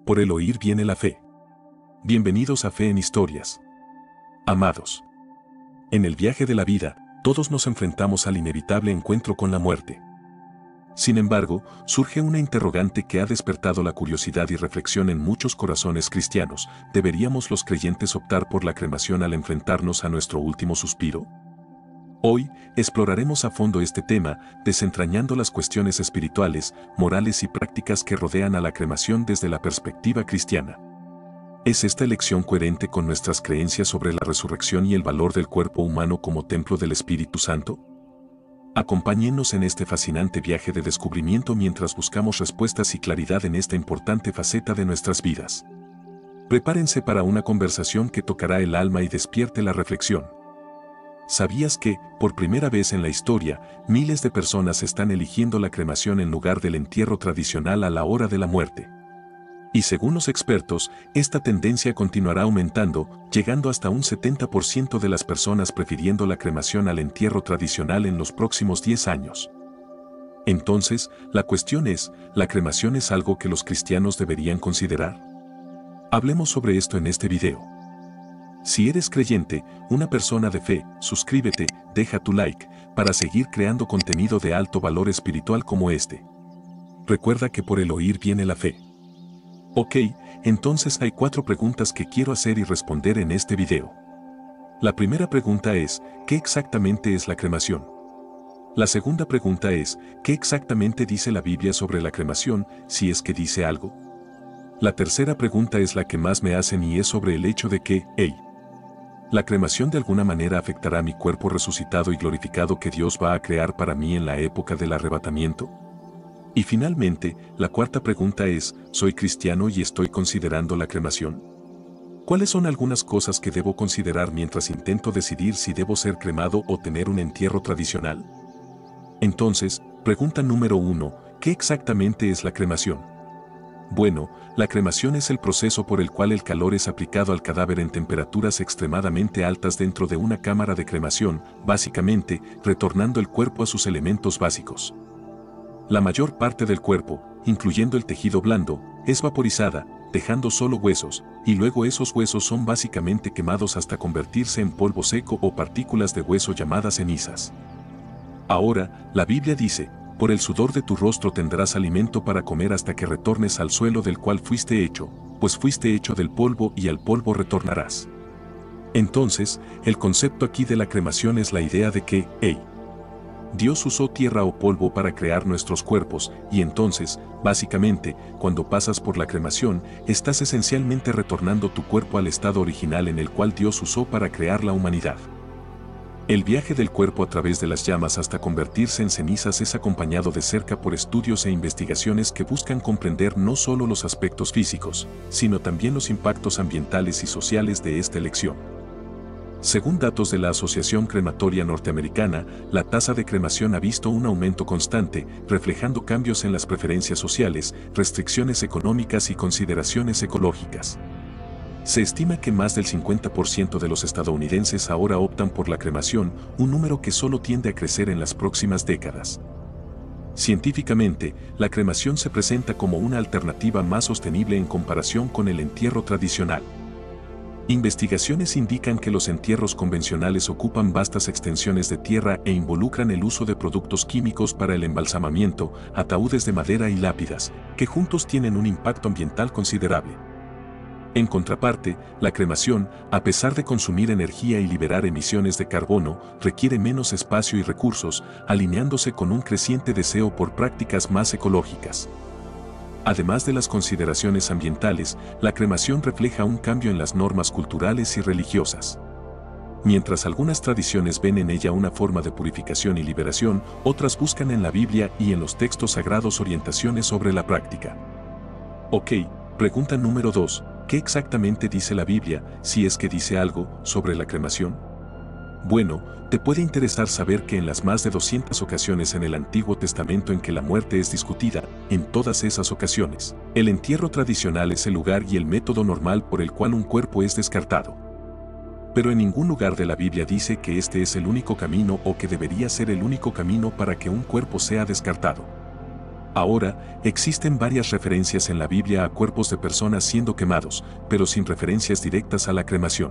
Por el oír viene la fe. Bienvenidos a Fe en Historias. Amados. En el viaje de la vida, todos nos enfrentamos al inevitable encuentro con la muerte. Sin embargo, surge una interrogante que ha despertado la curiosidad y reflexión en muchos corazones cristianos. ¿Deberíamos los creyentes optar por la cremación al enfrentarnos a nuestro último suspiro? Hoy, exploraremos a fondo este tema, desentrañando las cuestiones espirituales, morales y prácticas que rodean a la cremación desde la perspectiva cristiana. ¿Es esta elección coherente con nuestras creencias sobre la resurrección y el valor del cuerpo humano como templo del Espíritu Santo? Acompáñennos en este fascinante viaje de descubrimiento mientras buscamos respuestas y claridad en esta importante faceta de nuestras vidas. Prepárense para una conversación que tocará el alma y despierte la reflexión. ¿Sabías que, por primera vez en la historia, miles de personas están eligiendo la cremación en lugar del entierro tradicional a la hora de la muerte? Y según los expertos, esta tendencia continuará aumentando, llegando hasta un 70% de las personas prefiriendo la cremación al entierro tradicional en los próximos 10 años. Entonces, la cuestión es, ¿la cremación es algo que los cristianos deberían considerar? Hablemos sobre esto en este video. Si eres creyente, una persona de fe, suscríbete, deja tu like, para seguir creando contenido de alto valor espiritual como este. Recuerda que por el oír viene la fe. Ok, entonces hay 4 preguntas que quiero hacer y responder en este video. La primera pregunta es, ¿qué exactamente es la cremación? La segunda pregunta es, ¿qué exactamente dice la Biblia sobre la cremación, si es que dice algo? La tercera pregunta es la que más me hacen y es sobre el hecho de que, ¿la cremación de alguna manera afectará mi cuerpo resucitado y glorificado que Dios va a crear para mí en la época del arrebatamiento? Y finalmente, la cuarta pregunta es, ¿soy cristiano y estoy considerando la cremación? ¿Cuáles son algunas cosas que debo considerar mientras intento decidir si debo ser cremado o tener un entierro tradicional? Entonces, pregunta número 1, ¿qué exactamente es la cremación? Bueno, la cremación es el proceso por el cual el calor es aplicado al cadáver en temperaturas extremadamente altas dentro de una cámara de cremación, básicamente, retornando el cuerpo a sus elementos básicos. La mayor parte del cuerpo, incluyendo el tejido blando, es vaporizada, dejando solo huesos, y luego esos huesos son básicamente quemados hasta convertirse en polvo seco o partículas de hueso llamadas cenizas. Ahora, la Biblia dice, por el sudor de tu rostro tendrás alimento para comer hasta que retornes al suelo del cual fuiste hecho, pues fuiste hecho del polvo y al polvo retornarás. Entonces, el concepto aquí de la cremación es la idea de que, Dios usó tierra o polvo para crear nuestros cuerpos, y entonces, básicamente, cuando pasas por la cremación, estás esencialmente retornando tu cuerpo al estado original en el cual Dios usó para crear la humanidad. El viaje del cuerpo a través de las llamas hasta convertirse en cenizas es acompañado de cerca por estudios e investigaciones que buscan comprender no solo los aspectos físicos, sino también los impactos ambientales y sociales de esta elección. Según datos de la Asociación Crematoria Norteamericana, la tasa de cremación ha visto un aumento constante, reflejando cambios en las preferencias sociales, restricciones económicas y consideraciones ecológicas. Se estima que más del 50% de los estadounidenses ahora optan por la cremación, un número que solo tiende a crecer en las próximas décadas. Científicamente, la cremación se presenta como una alternativa más sostenible en comparación con el entierro tradicional. Investigaciones indican que los entierros convencionales ocupan vastas extensiones de tierra e involucran el uso de productos químicos para el embalsamamiento, ataúdes de madera y lápidas, que juntos tienen un impacto ambiental considerable. En contraparte, la cremación, a pesar de consumir energía y liberar emisiones de carbono, requiere menos espacio y recursos, alineándose con un creciente deseo por prácticas más ecológicas. Además de las consideraciones ambientales, la cremación refleja un cambio en las normas culturales y religiosas. Mientras algunas tradiciones ven en ella una forma de purificación y liberación, otras buscan en la Biblia y en los textos sagrados orientaciones sobre la práctica. Ok, pregunta número 2. ¿Qué exactamente dice la Biblia, si es que dice algo, sobre la cremación? Bueno, te puede interesar saber que en las más de 200 ocasiones en el Antiguo Testamento en que la muerte es discutida, en todas esas ocasiones, el entierro tradicional es el lugar y el método normal por el cual un cuerpo es descartado. Pero en ningún lugar de la Biblia dice que este es el único camino o que debería ser el único camino para que un cuerpo sea descartado. Ahora, existen varias referencias en la Biblia a cuerpos de personas siendo quemados, pero sin referencias directas a la cremación.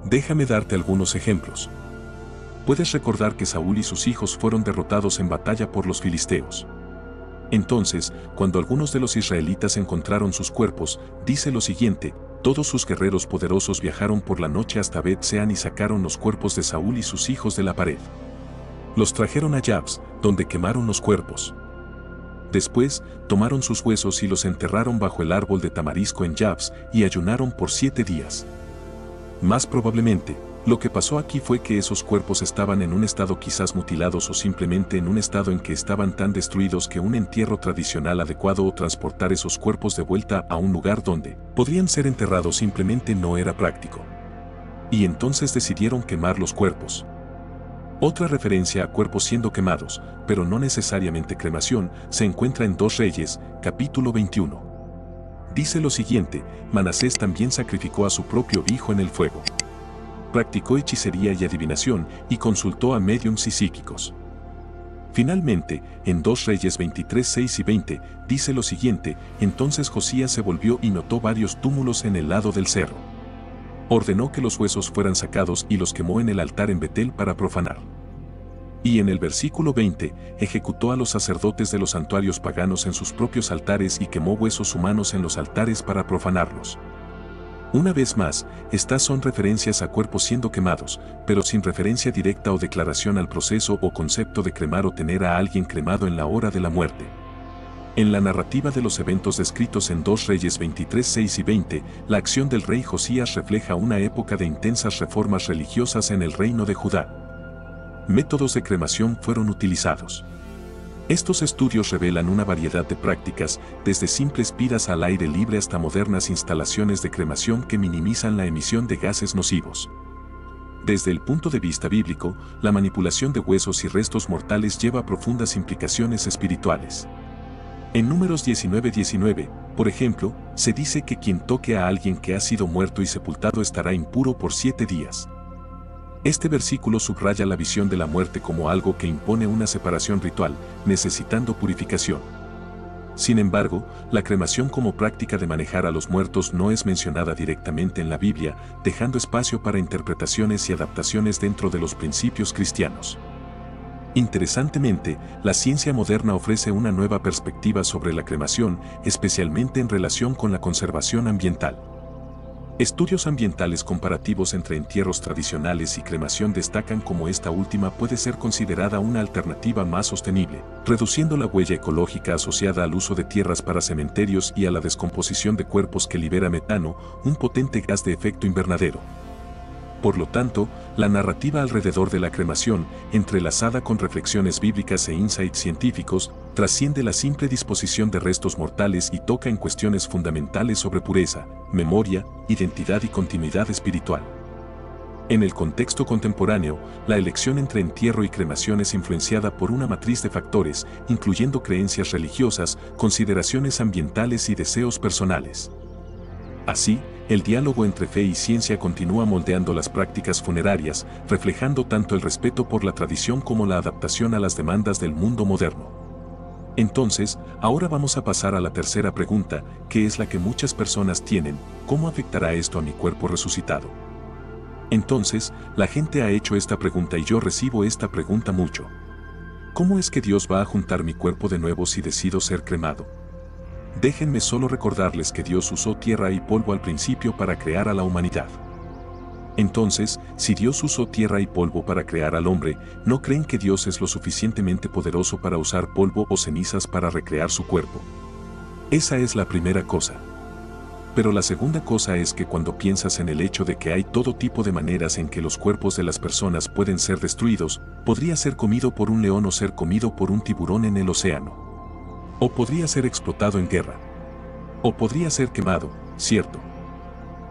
Déjame darte algunos ejemplos. Puedes recordar que Saúl y sus hijos fueron derrotados en batalla por los filisteos. Entonces, cuando algunos de los israelitas encontraron sus cuerpos, dice lo siguiente: todos sus guerreros poderosos viajaron por la noche hasta Bet-Sean y sacaron los cuerpos de Saúl y sus hijos de la pared. Los trajeron a Jabs, donde quemaron los cuerpos. Después, tomaron sus huesos y los enterraron bajo el árbol de tamarisco en Jabs y ayunaron por 7 días. Más probablemente, lo que pasó aquí fue que esos cuerpos estaban en un estado quizás mutilados o simplemente en un estado en que estaban tan destruidos que un entierro tradicional adecuado o transportar esos cuerpos de vuelta a un lugar donde podrían ser enterrados simplemente no era práctico. Y entonces decidieron quemar los cuerpos. Otra referencia a cuerpos siendo quemados, pero no necesariamente cremación, se encuentra en 2 Reyes, capítulo 21. Dice lo siguiente: Manasés también sacrificó a su propio hijo en el fuego. Practicó hechicería y adivinación y consultó a médiums y psíquicos. Finalmente, en 2 Reyes 23, 6 y 20, dice lo siguiente: entonces Josías se volvió y notó varios túmulos en el lado del cerro. Ordenó que los huesos fueran sacados y los quemó en el altar en Betel para profanar. Y en el versículo 20, ejecutó a los sacerdotes de los santuarios paganos en sus propios altares y quemó huesos humanos en los altares para profanarlos. Una vez más, estas son referencias a cuerpos siendo quemados, pero sin referencia directa o declaración al proceso o concepto de cremar o tener a alguien cremado en la hora de la muerte. En la narrativa de los eventos descritos en 2 Reyes 23, 6 y 20, la acción del rey Josías refleja una época de intensas reformas religiosas en el reino de Judá. Métodos de cremación fueron utilizados. Estos estudios revelan una variedad de prácticas, desde simples piras al aire libre hasta modernas instalaciones de cremación que minimizan la emisión de gases nocivos. Desde el punto de vista bíblico, la manipulación de huesos y restos mortales lleva profundas implicaciones espirituales. En Números 19:19, por ejemplo, se dice que quien toque a alguien que ha sido muerto y sepultado estará impuro por 7 días. Este versículo subraya la visión de la muerte como algo que impone una separación ritual, necesitando purificación. Sin embargo, la cremación como práctica de manejar a los muertos no es mencionada directamente en la Biblia, dejando espacio para interpretaciones y adaptaciones dentro de los principios cristianos. Interesantemente, la ciencia moderna ofrece una nueva perspectiva sobre la cremación, especialmente en relación con la conservación ambiental. Estudios ambientales comparativos entre entierros tradicionales y cremación destacan cómo esta última puede ser considerada una alternativa más sostenible, reduciendo la huella ecológica asociada al uso de tierras para cementerios y a la descomposición de cuerpos que libera metano, un potente gas de efecto invernadero. Por lo tanto, la narrativa alrededor de la cremación, entrelazada con reflexiones bíblicas e insights científicos, trasciende la simple disposición de restos mortales y toca en cuestiones fundamentales sobre pureza, memoria, identidad y continuidad espiritual. En el contexto contemporáneo, la elección entre entierro y cremación es influenciada por una matriz de factores, incluyendo creencias religiosas, consideraciones ambientales y deseos personales. Así, el diálogo entre fe y ciencia continúa moldeando las prácticas funerarias, reflejando tanto el respeto por la tradición como la adaptación a las demandas del mundo moderno. Entonces, ahora vamos a pasar a la tercera pregunta, que es la que muchas personas tienen: ¿cómo afectará esto a mi cuerpo resucitado? Entonces, la gente ha hecho esta pregunta y yo recibo esta pregunta mucho. ¿Cómo es que Dios va a juntar mi cuerpo de nuevo si decido ser cremado? Déjenme solo recordarles que Dios usó tierra y polvo al principio para crear a la humanidad. Entonces, si Dios usó tierra y polvo para crear al hombre, ¿no creen que Dios es lo suficientemente poderoso para usar polvo o cenizas para recrear su cuerpo? Esa es la primera cosa. Pero la segunda cosa es que cuando piensas en el hecho de que hay todo tipo de maneras en que los cuerpos de las personas pueden ser destruidos, podría ser comido por un león o ser comido por un tiburón en el océano. O podría ser explotado en guerra. O podría ser quemado, ¿cierto?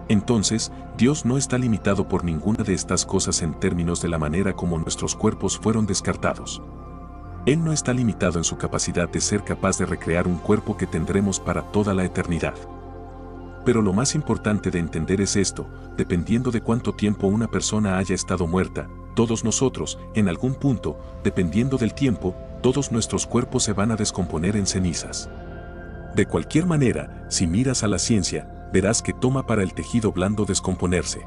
Entonces, Dios no está limitado por ninguna de estas cosas en términos de la manera como nuestros cuerpos fueron descartados. Él no está limitado en su capacidad de ser capaz de recrear un cuerpo que tendremos para toda la eternidad. Pero lo más importante de entender es esto: dependiendo de cuánto tiempo una persona haya estado muerta, todos nosotros, en algún punto, dependiendo del tiempo, todos nuestros cuerpos se van a descomponer en cenizas. De cualquier manera, si miras a la ciencia, verás que toma para el tejido blando descomponerse.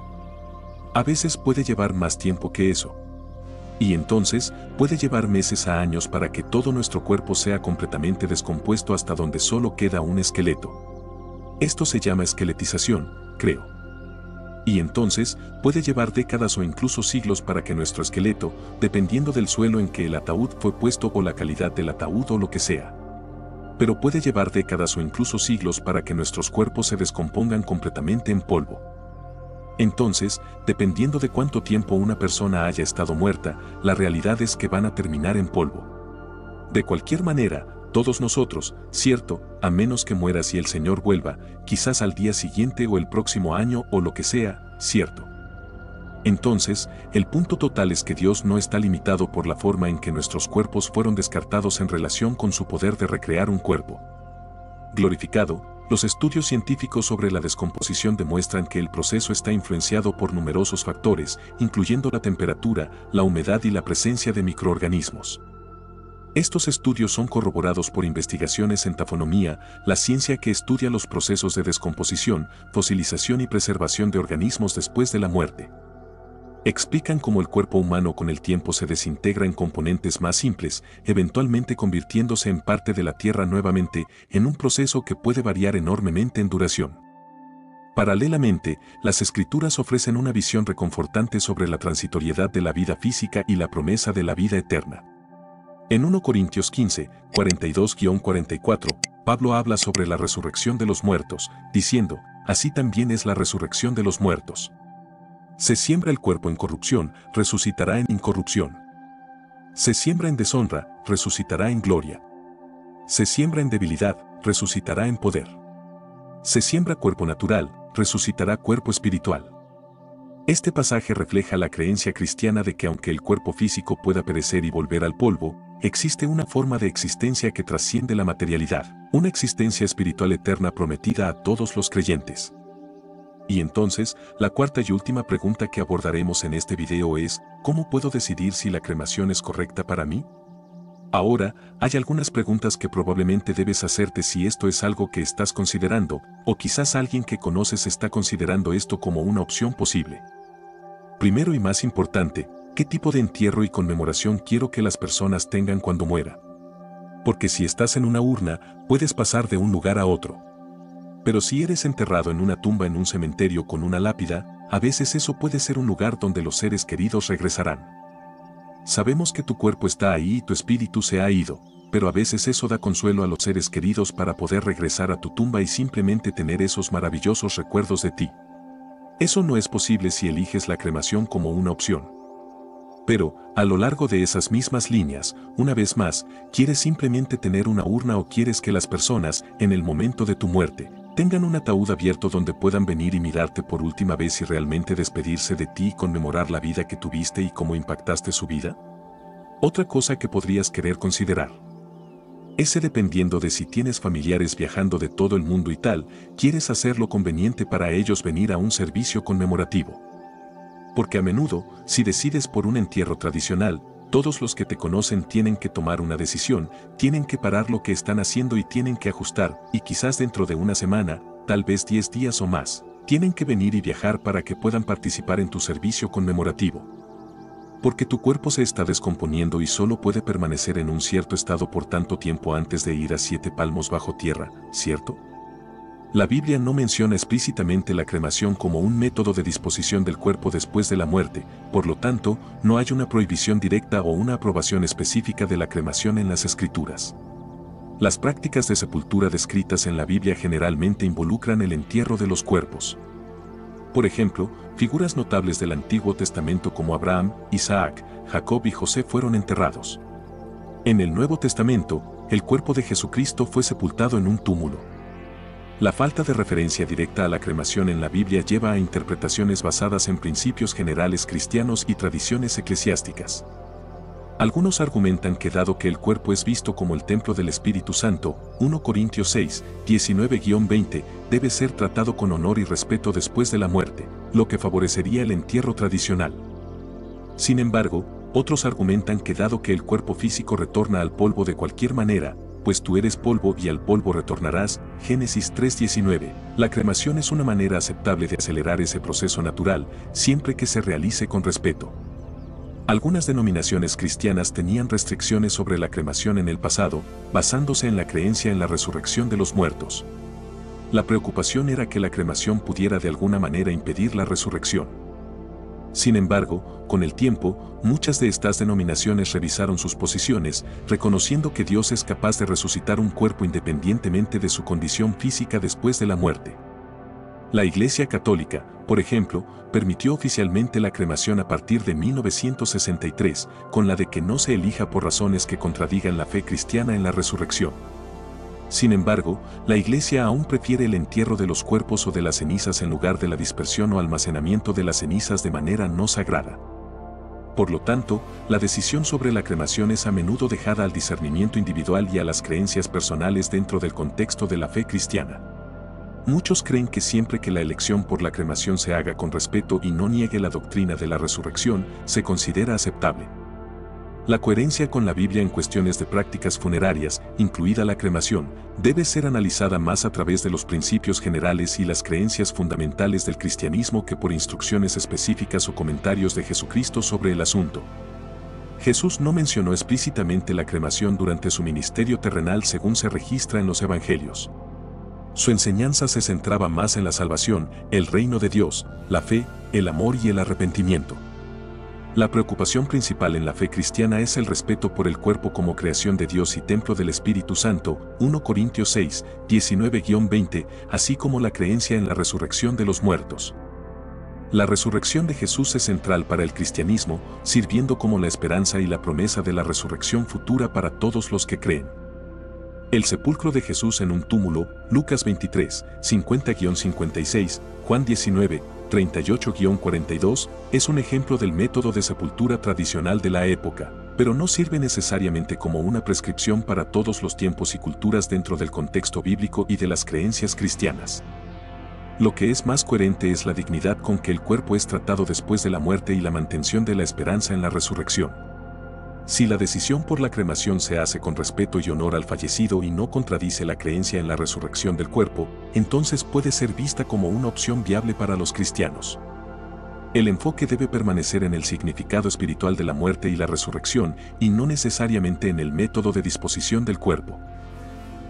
A veces puede llevar más tiempo que eso. Y entonces, puede llevar meses a años para que todo nuestro cuerpo sea completamente descompuesto hasta donde solo queda un esqueleto. Esto se llama esqueletización, creo. Y entonces, puede llevar décadas o incluso siglos para que nuestro esqueleto, dependiendo del suelo en que el ataúd fue puesto o la calidad del ataúd o lo que sea. Pero puede llevar décadas o incluso siglos para que nuestros cuerpos se descompongan completamente en polvo. Entonces, dependiendo de cuánto tiempo una persona haya estado muerta, la realidad es que van a terminar en polvo. De cualquier manera, todos nosotros, cierto, a menos que mueras y el Señor vuelva, quizás al día siguiente o el próximo año o lo que sea, cierto. Entonces, el punto total es que Dios no está limitado por la forma en que nuestros cuerpos fueron descartados en relación con su poder de recrear un cuerpo glorificado. Los estudios científicos sobre la descomposición demuestran que el proceso está influenciado por numerosos factores, incluyendo la temperatura, la humedad y la presencia de microorganismos. Estos estudios son corroborados por investigaciones en tafonomía, la ciencia que estudia los procesos de descomposición, fosilización y preservación de organismos después de la muerte. Explican cómo el cuerpo humano con el tiempo se desintegra en componentes más simples, eventualmente convirtiéndose en parte de la Tierra nuevamente, en un proceso que puede variar enormemente en duración. Paralelamente, las Escrituras ofrecen una visión reconfortante sobre la transitoriedad de la vida física y la promesa de la vida eterna. En 1 Corintios 15, 42-44, Pablo habla sobre la resurrección de los muertos, diciendo, así también es la resurrección de los muertos. Se siembra el cuerpo en corrupción, resucitará en incorrupción. Se siembra en deshonra, resucitará en gloria. Se siembra en debilidad, resucitará en poder. Se siembra cuerpo natural, resucitará cuerpo espiritual. Este pasaje refleja la creencia cristiana de que aunque el cuerpo físico pueda perecer y volver al polvo, existe una forma de existencia que trasciende la materialidad, una existencia espiritual eterna prometida a todos los creyentes. Y entonces, la cuarta y última pregunta que abordaremos en este video es, ¿cómo puedo decidir si la cremación es correcta para mí? Ahora, hay algunas preguntas que probablemente debes hacerte si esto es algo que estás considerando, o quizás alguien que conoces está considerando esto como una opción posible. Primero y más importante, ¿qué tipo de entierro y conmemoración quiero que las personas tengan cuando muera? Porque si estás en una urna, puedes pasar de un lugar a otro. Pero si eres enterrado en una tumba en un cementerio con una lápida, a veces eso puede ser un lugar donde los seres queridos regresarán. Sabemos que tu cuerpo está ahí y tu espíritu se ha ido, pero a veces eso da consuelo a los seres queridos para poder regresar a tu tumba y simplemente tener esos maravillosos recuerdos de ti. Eso no es posible si eliges la cremación como una opción. Pero, a lo largo de esas mismas líneas, una vez más, ¿quieres simplemente tener una urna o quieres que las personas, en el momento de tu muerte, tengan un ataúd abierto donde puedan venir y mirarte por última vez y realmente despedirse de ti y conmemorar la vida que tuviste y cómo impactaste su vida? Otra cosa que podrías querer considerar. Ese dependiendo de si tienes familiares viajando de todo el mundo y tal, quieres hacerlo conveniente para ellos venir a un servicio conmemorativo. Porque a menudo, si decides por un entierro tradicional, todos los que te conocen tienen que tomar una decisión, tienen que parar lo que están haciendo y tienen que ajustar, y quizás dentro de una semana, tal vez 10 días o más, tienen que venir y viajar para que puedan participar en tu servicio conmemorativo. Porque tu cuerpo se está descomponiendo y solo puede permanecer en un cierto estado por tanto tiempo antes de ir a 7 palmos bajo tierra, ¿cierto? La Biblia no menciona explícitamente la cremación como un método de disposición del cuerpo después de la muerte, por lo tanto, no hay una prohibición directa o una aprobación específica de la cremación en las Escrituras. Las prácticas de sepultura descritas en la Biblia generalmente involucran el entierro de los cuerpos. Por ejemplo, figuras notables del Antiguo Testamento como Abraham, Isaac, Jacob y José fueron enterrados. En el Nuevo Testamento, el cuerpo de Jesucristo fue sepultado en un túmulo. La falta de referencia directa a la cremación en la Biblia lleva a interpretaciones basadas en principios generales cristianos y tradiciones eclesiásticas. Algunos argumentan que dado que el cuerpo es visto como el templo del Espíritu Santo, 1 Corintios 6, 19-20, debe ser tratado con honor y respeto después de la muerte, lo que favorecería el entierro tradicional. Sin embargo, Otros argumentan que dado que el cuerpo físico retorna al polvo de cualquier manera, pues tú eres polvo y al polvo retornarás, Génesis 3:19, la cremación es una manera aceptable de acelerar ese proceso natural, siempre que se realice con respeto. Algunas denominaciones cristianas tenían restricciones sobre la cremación en el pasado, basándose en la creencia en la resurrección de los muertos. La preocupación era que la cremación pudiera de alguna manera impedir la resurrección. Sin embargo, con el tiempo, muchas de estas denominaciones revisaron sus posiciones, reconociendo que Dios es capaz de resucitar un cuerpo independientemente de su condición física después de la muerte. La Iglesia Católica, por ejemplo, permitió oficialmente la cremación a partir de 1963, con la de que no se elija por razones que contradigan la fe cristiana en la resurrección. Sin embargo, la Iglesia aún prefiere el entierro de los cuerpos o de las cenizas en lugar de la dispersión o almacenamiento de las cenizas de manera no sagrada. Por lo tanto, la decisión sobre la cremación es a menudo dejada al discernimiento individual y a las creencias personales dentro del contexto de la fe cristiana. Muchos creen que siempre que la elección por la cremación se haga con respeto y no niegue la doctrina de la resurrección, se considera aceptable. La coherencia con la Biblia en cuestiones de prácticas funerarias, incluida la cremación, debe ser analizada más a través de los principios generales y las creencias fundamentales del cristianismo que por instrucciones específicas o comentarios de Jesucristo sobre el asunto. Jesús no mencionó explícitamente la cremación durante su ministerio terrenal según se registra en los evangelios. Su enseñanza se centraba más en la salvación, el reino de Dios, la fe, el amor y el arrepentimiento. La preocupación principal en la fe cristiana es el respeto por el cuerpo como creación de Dios y templo del Espíritu Santo, 1 Corintios 6, 19-20, así como la creencia en la resurrección de los muertos. La resurrección de Jesús es central para el cristianismo, sirviendo como la esperanza y la promesa de la resurrección futura para todos los que creen. El sepulcro de Jesús en un túmulo, Lucas 23, 50-56, Juan 19, 38-42, es un ejemplo del método de sepultura tradicional de la época, pero no sirve necesariamente como una prescripción para todos los tiempos y culturas dentro del contexto bíblico y de las creencias cristianas. Lo que es más coherente es la dignidad con que el cuerpo es tratado después de la muerte y la mantención de la esperanza en la resurrección. Si la decisión por la cremación se hace con respeto y honor al fallecido y no contradice la creencia en la resurrección del cuerpo, entonces puede ser vista como una opción viable para los cristianos. El enfoque debe permanecer en el significado espiritual de la muerte y la resurrección y no necesariamente en el método de disposición del cuerpo.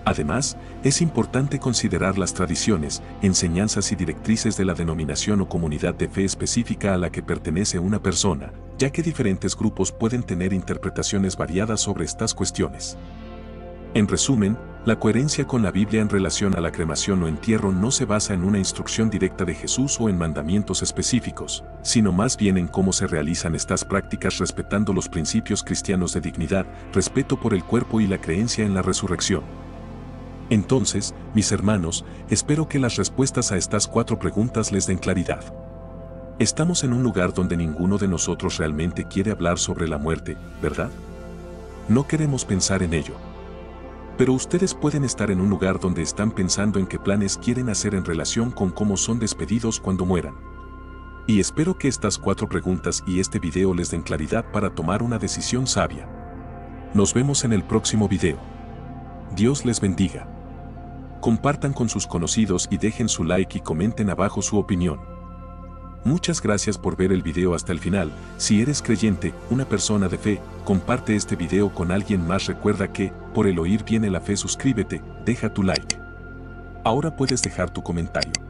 Además, es importante considerar las tradiciones, enseñanzas y directrices de la denominación o comunidad de fe específica a la que pertenece una persona, ya que diferentes grupos pueden tener interpretaciones variadas sobre estas cuestiones. En resumen, la coherencia con la Biblia en relación a la cremación o entierro no se basa en una instrucción directa de Jesús o en mandamientos específicos, sino más bien en cómo se realizan estas prácticas respetando los principios cristianos de dignidad, respeto por el cuerpo y la creencia en la resurrección. Entonces, mis hermanos, espero que las respuestas a estas 4 preguntas les den claridad. Estamos en un lugar donde ninguno de nosotros realmente quiere hablar sobre la muerte, ¿verdad? No queremos pensar en ello. Pero ustedes pueden estar en un lugar donde están pensando en qué planes quieren hacer en relación con cómo son despedidos cuando mueran. Y espero que estas 4 preguntas y este video les den claridad para tomar una decisión sabia. Nos vemos en el próximo video. Dios les bendiga. Compartan con sus conocidos y dejen su like y comenten abajo su opinión. Muchas gracias por ver el video hasta el final. Si eres creyente, una persona de fe, comparte este video con alguien más. Recuerda que, por el oír viene la fe. Suscríbete, deja tu like. Ahora puedes dejar tu comentario.